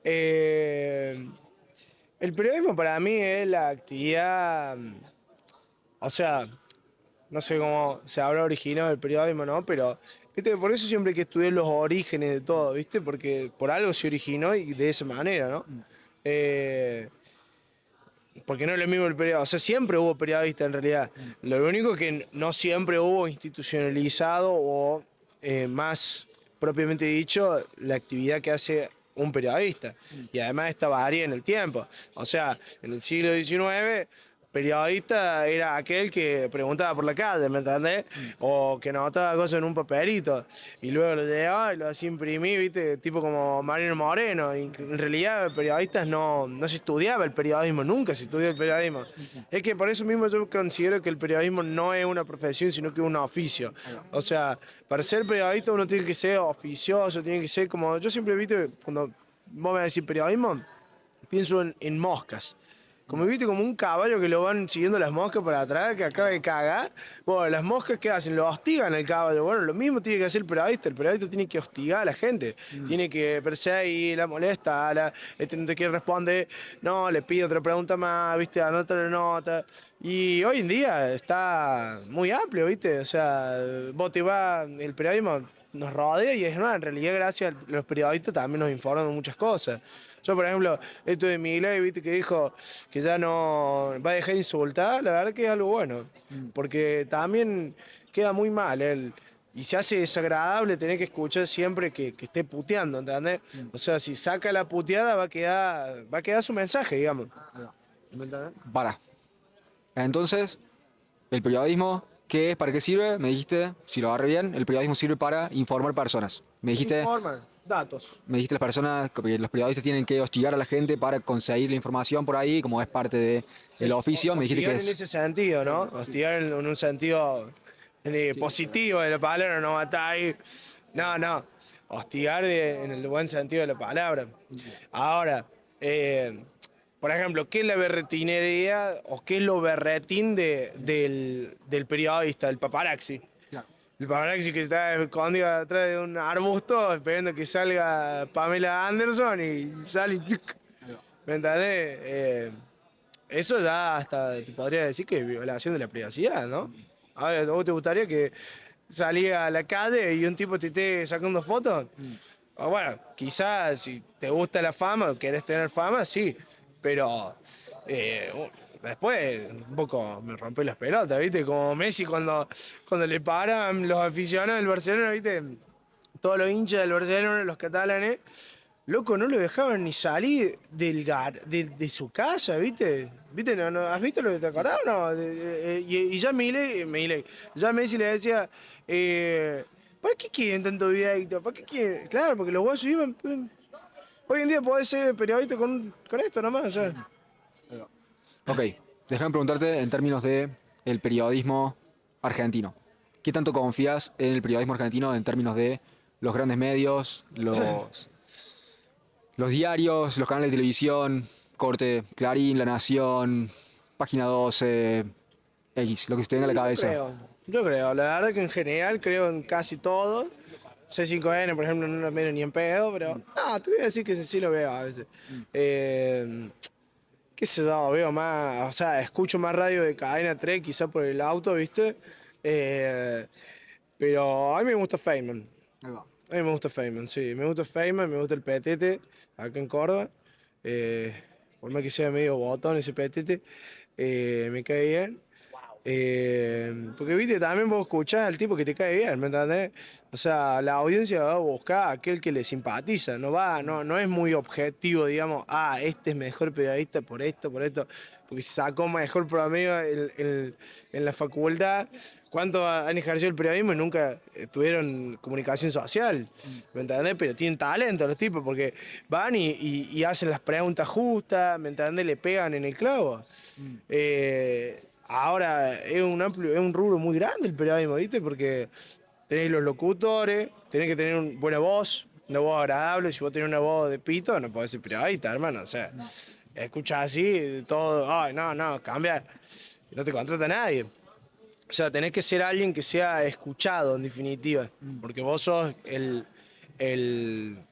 Eh, el periodismo para mí es la actividad, o sea, no sé cómo se habla originado del periodismo, ¿no? Pero, viste, por eso siempre hay que estudiar los orígenes de todo, ¿viste? Porque por algo se originó y de esa manera, ¿no? Eh, Porque no es lo mismo el periodista, o sea, siempre hubo periodistas en realidad. Lo único que no siempre hubo institucionalizado o más propiamente dicho, la actividad que hace un periodista. Y además esta varía en el tiempo. O sea, en el siglo XIX, periodista era aquel que preguntaba por la calle, ¿me entendés? O que anotaba cosas en un papelito y luego lo llevaba y lo hacía imprimir, ¿viste? Tipo como Mariano Moreno. Y en realidad, periodistas no se estudiaba el periodismo, nunca se estudió el periodismo. Es que por eso mismo yo considero que el periodismo no es una profesión, sino que es un oficio. O sea, para ser periodista uno tiene que ser oficioso, tiene que ser como. Yo siempre, ¿viste? Cuando vos me decís periodismo, pienso en moscas. Como viste, como un caballo que lo van siguiendo las moscas para atrás, que acaba de cagar. Bueno, las moscas, ¿qué hacen? Lo hostigan al caballo. Bueno, lo mismo tiene que hacer el periodista. El periodista tiene que hostigar a la gente. Tiene que perseguirla, molestarla. Este no te quiere responder. No, le pide otra pregunta más, viste, anota la nota. Y hoy en día está muy amplio, viste. O sea, vos te vas, el periodismo nos rodea y es más, en realidad gracias a los periodistas también nos informan de muchas cosas. Yo, por ejemplo, esto de Milei, viste, que dijo que ya no va a dejar de insultar, la verdad que es algo bueno, porque también queda muy mal él. Y se hace desagradable tener que escuchar siempre que esté puteando, ¿entendés? O sea, si saca la puteada va a quedar su mensaje, digamos. ¿Me entendés? Para. Entonces, el periodismo, ¿qué es? ¿Para qué sirve? Me dijiste, si lo agarré bien, el periodismo sirve para informar personas. Informan, datos. Me dijiste las personas, que los periodistas tienen que hostigar a la gente para conseguir la información por ahí, como es parte del oficio. Me dijiste que Hostigar en es. ese sentido, ¿no? Hostigar en un sentido positivo de la palabra, no matar ahí. No. Hostigar en el buen sentido de la palabra. Ahora, por ejemplo, ¿qué es la berretinería o qué es lo berretín del periodista, del paparazzi? El paparazzi que está escondido atrás de un arbusto esperando que salga Pamela Anderson y sale y ¡tuc! ¿Me entendés? Eso ya hasta te podría decir que es violación de la privacidad, ¿no? A ver, ¿vos te gustaría que salía a la calle y un tipo te esté sacando fotos? O bueno, quizás si te gusta la fama o querés tener fama, sí, pero después un poco me rompe las pelotas, ¿viste? Como Messi cuando le paran los aficionados del Barcelona, ¿viste? Todos los hinchas del Barcelona, los catalanes, loco, no lo dejaban ni salir de su casa, ¿viste? ¿Viste? ¿Has visto lo que te acordás o no? Y ya ya Messi le decía, ¿para qué quieren tanto videito? ¿Para qué quieren? Claro, porque los guasos iban. Hoy en día podés ser periodista con esto nomás, o sea. Ok, déjame preguntarte en términos de el periodismo argentino. ¿Qué tanto confías en el periodismo argentino en términos de los grandes medios, los diarios, los canales de televisión, corte, Clarín, La Nación, Página 12, X, lo que se te venga a la cabeza? Yo creo, la verdad que en general creo en casi todo. C5N, por ejemplo, no lo miro ni en pedo, pero no, te voy a decir que sí lo veo a veces. Qué sé yo, veo más, o sea, escucho más radio de Cadena 3, quizá por el auto, ¿viste? Pero a mí me gusta Feynman. Ahí va. A mí me gusta Feynman, sí. Me gusta Feynman, me gusta el Petete, acá en Córdoba. Eh, por más que sea medio botón ese Petete, me cae bien. Porque, viste, también vos escuchás al tipo que te cae bien, ¿me entendés? O sea, la audiencia va a buscar a aquel que le simpatiza, no es muy objetivo, digamos, este es mejor periodista por esto, porque si sacó mejor promedio en la facultad. ¿Cuántos han ejercido el periodismo y nunca tuvieron comunicación social? ¿Me entendés? Pero tienen talento los tipos, porque van y hacen las preguntas justas, ¿me entendés? Le pegan en el clavo. Ahora es es un rubro muy grande el periodismo, ¿viste? Porque tenés los locutores, tenés que tener una buena voz, una voz agradable. Si vos tenés una voz de pito, no podés ser periodista, hermano. O sea, escuchás así, todo, ay, no, cambia, no te contrata nadie. O sea, tenés que ser alguien que sea escuchado, en definitiva. Porque vos sos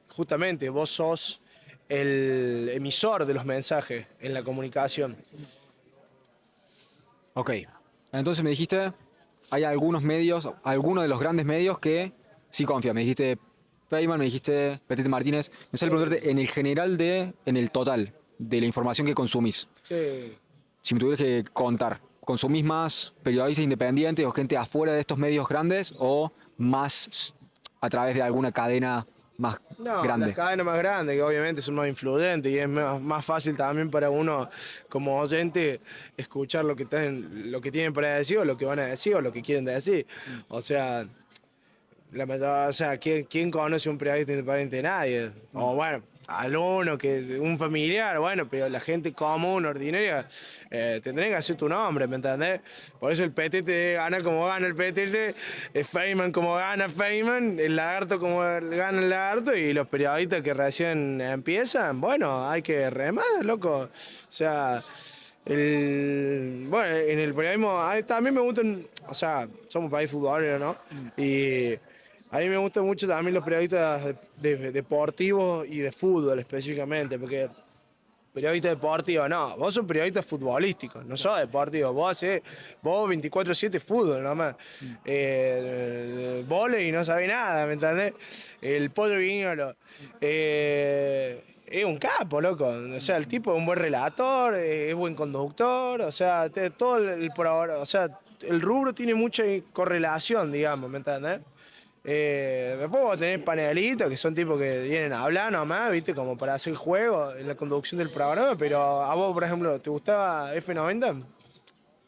justamente, vos sos el emisor de los mensajes en la comunicación. Ok, entonces me dijiste, hay algunos medios, algunos de los grandes medios que sí confían. Me dijiste Feynman, me dijiste Petete Martínez. Me sale preguntarte en el general en el total de la información que consumís. Sí. Si me tuvieras que contar, ¿consumís más periodistas independientes o gente afuera de estos medios grandes o más a través de alguna cadena más No, grande? las cadenas más grandes, que obviamente son más influyentes y es más fácil también para uno como oyente escuchar lo que tienen para decir o lo que van a decir o lo que quieren decir. O sea, ¿quién conoce un periodista independiente? Nadie. O bueno, un familiar, bueno, pero la gente común, ordinaria, tendría que hacer tu nombre, ¿me entendés? Por eso el PTT gana como gana el PTT, Feynman como gana Feynman, el lagarto como gana el lagarto, y los periodistas que recién empiezan, bueno, hay que remar, loco. O sea, bueno, en el periodismo también me gustan, o sea, somos país futbolero, ¿no? Y a mí me gustan mucho también los periodistas deportivos y de fútbol específicamente, porque periodista deportivo, no, vos sos periodista futbolístico, no sos deportivo, vos 24/7 fútbol nomás. Vóley y no sabés nada, ¿me entendés? El Pollo Viñolo. Es un capo, loco. O sea, el tipo es un buen relator, es buen conductor, o sea, todo o sea, el rubro tiene mucha correlación, digamos, ¿me entendés? Después vos tenés panelistas que son tipos que vienen a hablar nomás, ¿viste? Como para hacer juego en la conducción del programa, pero a vos, por ejemplo, ¿te gustaba F90?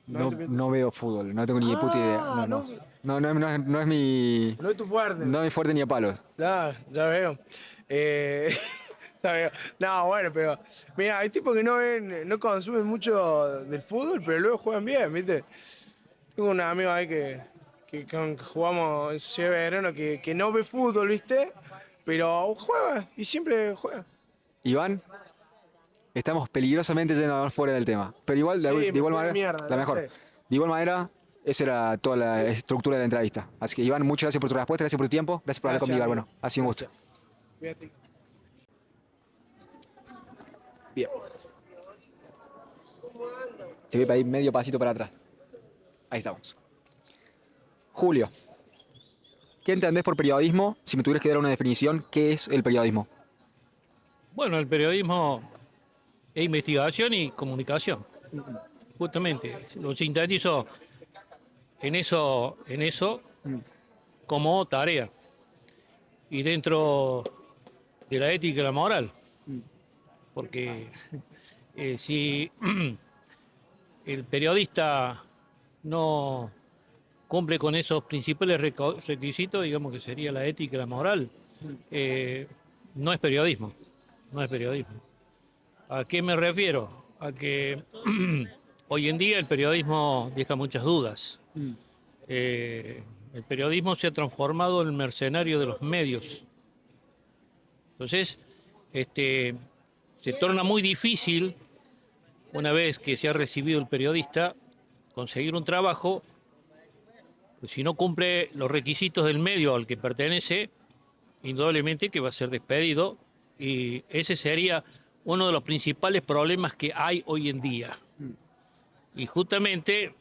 No veo fútbol, no tengo ni puta idea. No es mi. No es tu fuerte. No es mi fuerte ni a palos. Claro, ya veo. Ya veo. No, bueno, pero mira, hay tipos que no consumen mucho del fútbol, pero luego juegan bien, ¿viste? Tengo un amigo ahí que jugamos en Sociedad de Verano que no ve fútbol, ¿viste? Pero juega y siempre juega. Iván, estamos peligrosamente yendo fuera del tema. Pero igual, Sí, de me igual fui a la manera, mierda, la lo mejor. sé. De igual manera, esa era toda la estructura de la entrevista. Así que, Iván, muchas gracias por tu respuesta, gracias por tu tiempo, gracias por hablar Gracias, conmigo. amigo. Bueno, ha sido un gusto. Cuídate. Bien. Te voy a pedir medio pasito para atrás. Ahí estamos. Julio, ¿qué entendés por periodismo? Si me tuvieras que dar una definición, ¿qué es el periodismo? Bueno, el periodismo es investigación y comunicación. Justamente, lo sintetizo en eso como tarea. Y dentro de la ética y la moral. Porque si el periodista no cumple con esos principales requisitos, digamos que sería la ética y la moral, no es periodismo, no es periodismo. ¿A qué me refiero? A que hoy en día el periodismo deja muchas dudas. El periodismo se ha transformado en el mercenario de los medios. Entonces, se torna muy difícil, una vez que se ha recibido el periodista, conseguir un trabajo. Pues si no cumple los requisitos del medio al que pertenece, indudablemente que va a ser despedido, y ese sería uno de los principales problemas que hay hoy en día. Y justamente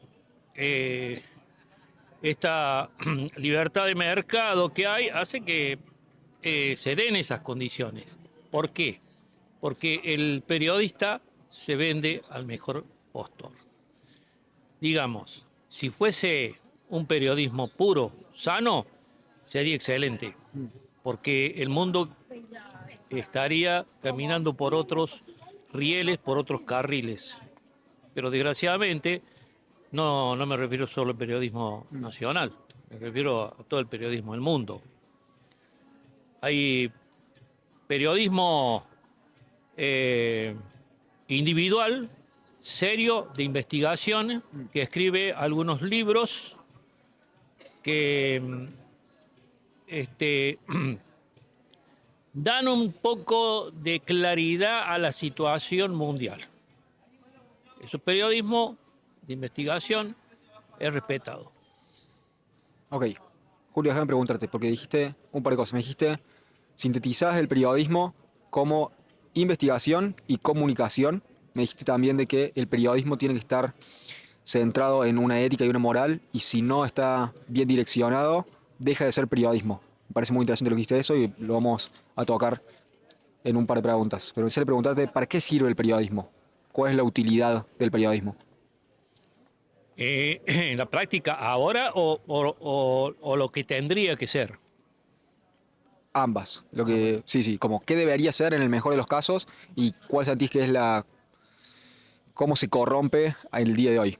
esta libertad de mercado que hay hace que se den esas condiciones. ¿Por qué? Porque el periodista se vende al mejor postor. Digamos, si fuese un periodismo puro, sano, sería excelente, porque el mundo estaría caminando por otros rieles, por otros carriles. Pero desgraciadamente no me refiero solo al periodismo nacional, me refiero a todo el periodismo del mundo. Hay periodismo individual, serio, de investigación, que escribe algunos libros que dan un poco de claridad a la situación mundial. Ese periodismo de investigación es respetado. Ok. Julio, déjame preguntarte, porque dijiste un par de cosas. Me dijiste, sintetizás el periodismo como investigación y comunicación. Me dijiste también de que el periodismo tiene que estar centrado en una ética y una moral, y si no está bien direccionado, deja de ser periodismo. Me parece muy interesante lo que dijiste eso y lo vamos a tocar en un par de preguntas. Pero quisiera preguntarte, ¿para qué sirve el periodismo? ¿Cuál es la utilidad del periodismo? En la práctica ahora o lo que tendría que ser. Ambas. Sí, como qué debería ser en el mejor de los casos y cuál sentís que es cómo se corrompe el día de hoy.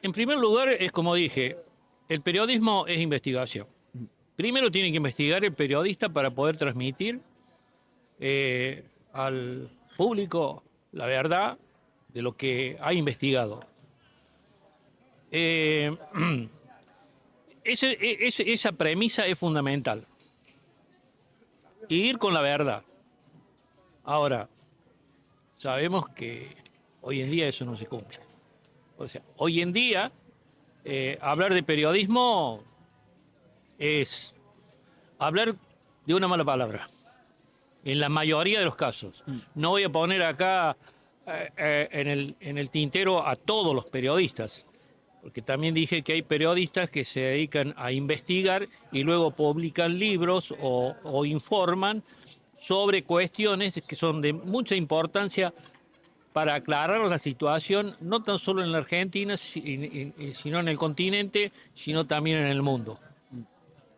En primer lugar, es como dije, el periodismo es investigación. Primero tiene que investigar el periodista para poder transmitir al público la verdad de lo que ha investigado. Esa premisa es fundamental. Ir con la verdad. Ahora, sabemos que hoy en día eso no se cumple. O sea, hoy en día hablar de periodismo es hablar de una mala palabra. En la mayoría de los casos. No voy a poner acá en el tintero a todos los periodistas, porque también dije que hay periodistas que se dedican a investigar y luego publican libros o informan sobre cuestiones que son de mucha importancia para aclarar la situación, no tan solo en la Argentina, sino en el continente, sino también en el mundo.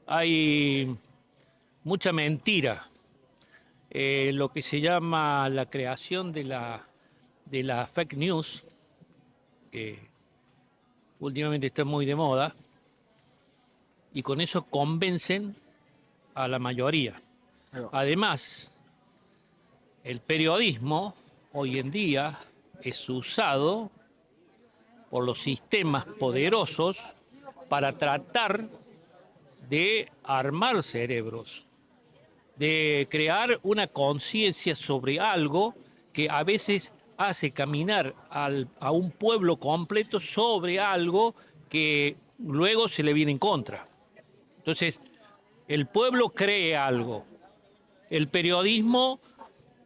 Hay mucha mentira. Lo que se llama la creación de la fake news, que últimamente está muy de moda, y con eso convencen a la mayoría. Además, el periodismo hoy en día es usado por los sistemas poderosos para tratar de armar cerebros, de crear una conciencia sobre algo que a veces hace caminar a un pueblo completo sobre algo que luego se le viene en contra. Entonces, el pueblo cree algo, el periodismo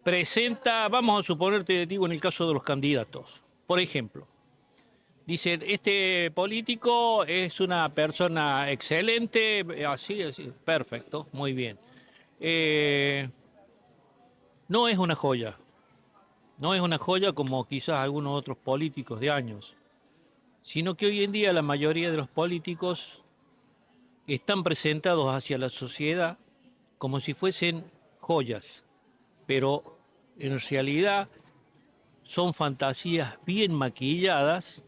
presenta, vamos a suponer, te digo, en el caso de los candidatos. Por ejemplo, dicen, este político es una persona excelente, así, así, perfecto, muy bien. No es una joya, no es una joya como quizás algunos otros políticos de años, sino que hoy en día la mayoría de los políticos están presentados hacia la sociedad como si fuesen joyas, pero en realidad son fantasías bien maquilladas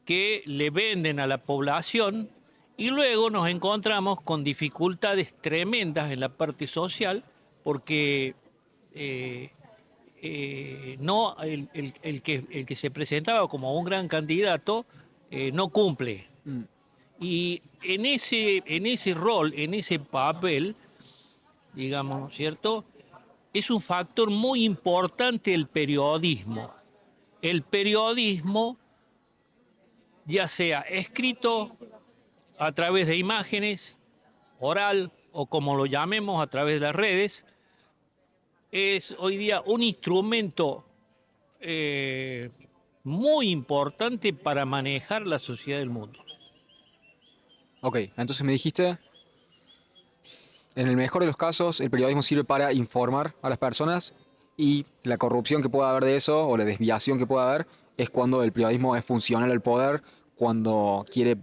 que le venden a la población y luego nos encontramos con dificultades tremendas en la parte social porque no, el que se presentaba como un gran candidato no cumple. Mm. Y en ese rol, en ese papel, digamos, ¿no es cierto? Es un factor muy importante el periodismo. El periodismo, ya sea escrito a través de imágenes, oral o como lo llamemos a través de las redes, es hoy día un instrumento muy importante para manejar la sociedad del mundo. Ok, entonces me dijiste, en el mejor de los casos, el periodismo sirve para informar a las personas y la corrupción que pueda haber de eso o la desviación que pueda haber es cuando el periodismo es funcional al poder, cuando quiere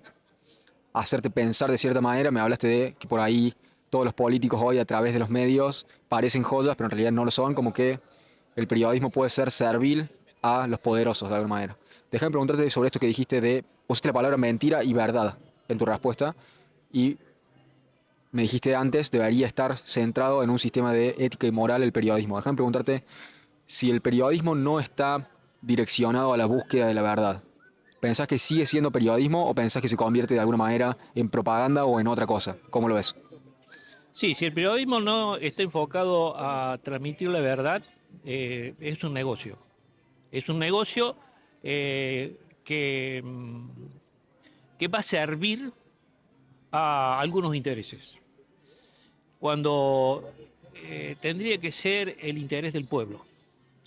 hacerte pensar de cierta manera. Me hablaste de que por ahí todos los políticos hoy a través de los medios parecen joyas, pero en realidad no lo son, como que el periodismo puede ser servil a los poderosos de alguna manera. Déjame preguntarte sobre esto que dijiste de, usaste la palabra mentira y verdad en tu respuesta y me dijiste antes, debería estar centrado en un sistema de ética y moral el periodismo. Déjame preguntarte si el periodismo no está direccionado a la búsqueda de la verdad. ¿Pensás que sigue siendo periodismo o pensás que se convierte de alguna manera en propaganda o en otra cosa? ¿Cómo lo ves? Sí, si el periodismo no está enfocado a transmitir la verdad, es un negocio. Es un negocio que va a servir a algunos intereses, cuando tendría que ser el interés del pueblo.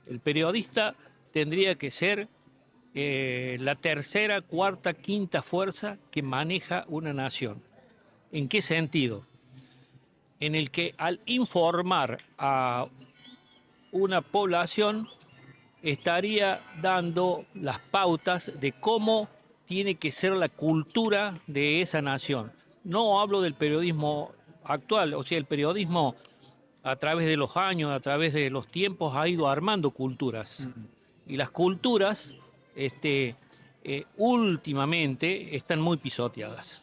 El periodista tendría que ser la tercera, cuarta, quinta fuerza que maneja una nación. ¿En qué sentido? En el que al informar a una población estaría dando las pautas de cómo tiene que ser la cultura de esa nación. No hablo del periodismo actual, o sea, el periodismo a través de los años, a través de los tiempos, ha ido armando culturas. Y las culturas, últimamente, están muy pisoteadas.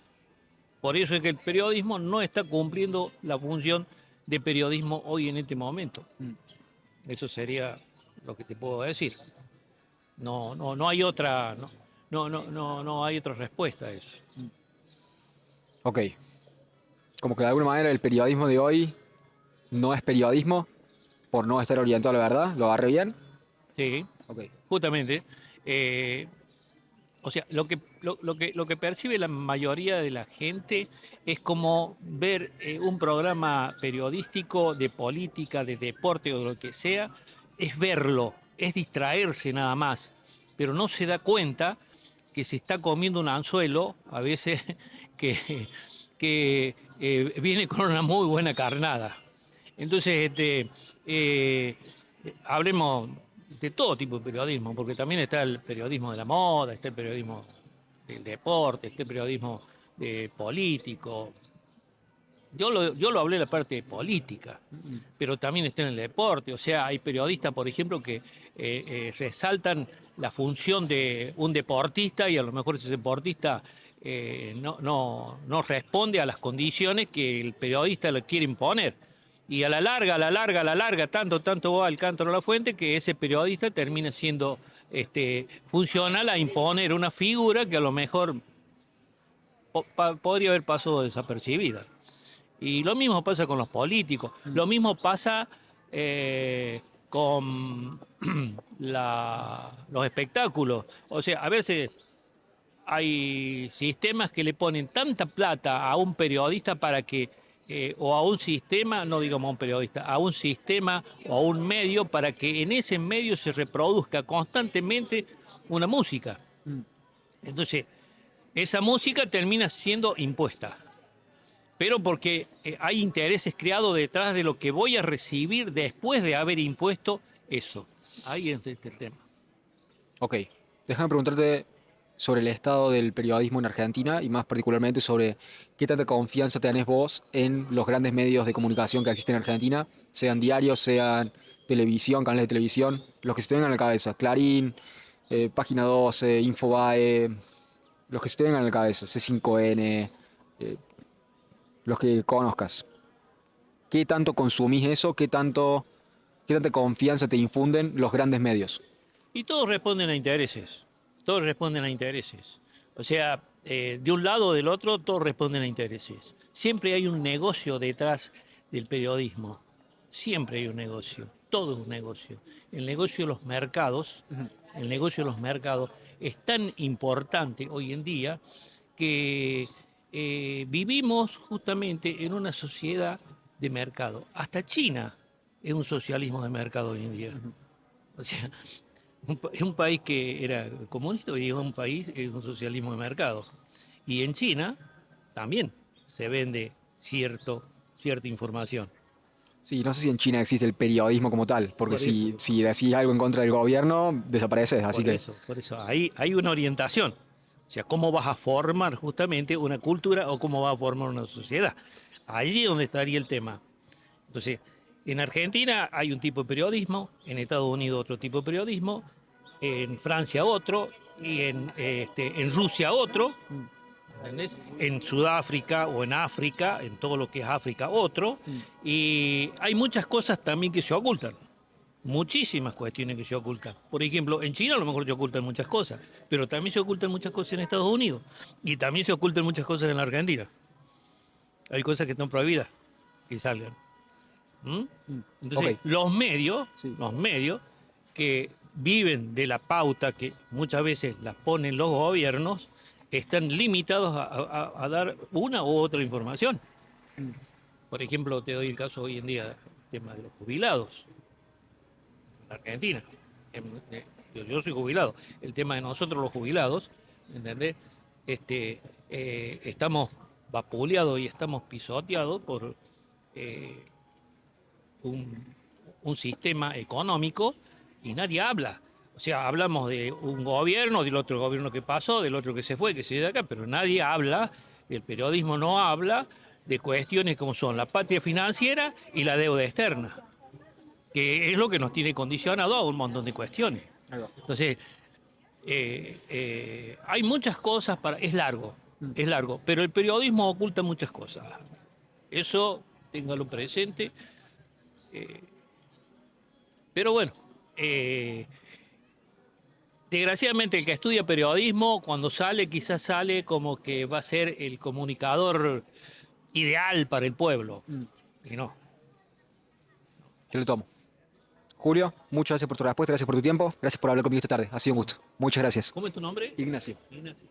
Por eso es que el periodismo no está cumpliendo la función de periodismo hoy en este momento. Eso sería lo que te puedo decir. No hay otra, no hay otra respuesta a eso. Ok. Como que de alguna manera el periodismo de hoy no es periodismo por no estar orientado a la verdad. ¿Lo agarré bien? Sí, Ok. justamente. O sea, lo que percibe la mayoría de la gente es como ver un programa periodístico de política, de deporte o de lo que sea, es verlo, es distraerse nada más, pero no se da cuenta que se está comiendo un anzuelo, a veces que viene con una muy buena carnada. Entonces, hablemos de todo tipo de periodismo, porque también está el periodismo de la moda, está el periodismo del deporte, está el periodismo político. Yo lo hablé en la parte de política, pero también está en el deporte. O sea, hay periodistas, por ejemplo, que resaltan la función de un deportista y a lo mejor ese deportista no responde a las condiciones que el periodista le quiere imponer. Y a la larga, tanto va el cántaro a la fuente que ese periodista termina siendo funcional a imponer una figura que a lo mejor podría haber pasado desapercibida. Y lo mismo pasa con los políticos, lo mismo pasa con los espectáculos. O sea, a veces hay sistemas que le ponen tanta plata a un periodista para que o a un sistema, no digamos a un periodista, a un sistema o a un medio para que en ese medio se reproduzca constantemente una música. Entonces, esa música termina siendo impuesta, pero porque hay intereses creados detrás de lo que voy a recibir después de haber impuesto eso. Ahí es el tema. Ok, déjame preguntarte sobre el estado del periodismo en Argentina y más particularmente sobre qué tanta confianza tenés vos en los grandes medios de comunicación que existen en Argentina, sean diarios, sean televisión, canales de televisión, los que se te vengan a la cabeza, Clarín, Página 12, Infobae, los que se te vengan a la cabeza, C5N, eh, los que conozcas. ¿Qué tanto consumís eso? ¿Qué tanta confianza te infunden los grandes medios? Y todos responden a intereses. Todos responden a intereses. O sea, de un lado o del otro, todos responden a intereses. Siempre hay un negocio detrás del periodismo. Siempre hay un negocio. Todo es un negocio. El negocio de los mercados, el negocio de los mercados es tan importante hoy en día que vivimos justamente en una sociedad de mercado. Hasta China es un socialismo de mercado hoy en día. O sea, es un país que era comunista, hoy es un país, es un socialismo de mercado. Y en China también se vende cierta información. Sí, no sé si en China existe el periodismo como tal, porque Por eso. si decís algo en contra del gobierno, desapareces, así que... Por eso, ahí hay una orientación. O sea, cómo vas a formar justamente una cultura o cómo vas a formar una sociedad. Allí es donde estaría el tema. Entonces, en Argentina hay un tipo de periodismo, en Estados Unidos otro tipo de periodismo, en Francia otro, y en Rusia otro, ¿entendés? En Sudáfrica o en África, en todo lo que es África otro, y hay muchas cosas también que se ocultan. Muchísimas cuestiones que se ocultan. Por ejemplo, en China a lo mejor se ocultan muchas cosas, pero también se ocultan muchas cosas en Estados Unidos y también se ocultan muchas cosas en la Argentina. Hay cosas que están prohibidas que salgan. ¿Mm? Entonces, Ok. los medios que viven de la pauta que muchas veces las ponen los gobiernos, están limitados a dar una u otra información. Por ejemplo, te doy el caso hoy en día, el tema de los jubilados. Argentina. Yo soy jubilado. El tema de nosotros los jubilados, ¿entendés? Estamos vapuleados y estamos pisoteados por un sistema económico y nadie habla. O sea, hablamos de un gobierno, del otro gobierno que pasó, del otro que se fue, que se dio de acá, pero nadie habla, el periodismo no habla de cuestiones como son la patria financiera y la deuda externa, que es lo que nos tiene condicionado a un montón de cuestiones. Entonces, hay muchas cosas para... Es largo, pero el periodismo oculta muchas cosas. Eso, téngalo presente. Pero bueno, desgraciadamente el que estudia periodismo, cuando sale, quizás sale como que va a ser el comunicador ideal para el pueblo. Y no. Te lo tomo. Julio, muchas gracias por tu respuesta, gracias por tu tiempo, gracias por hablar conmigo esta tarde. Ha sido un gusto. Muchas gracias. ¿Cómo es tu nombre? Ignacio. Ignacio.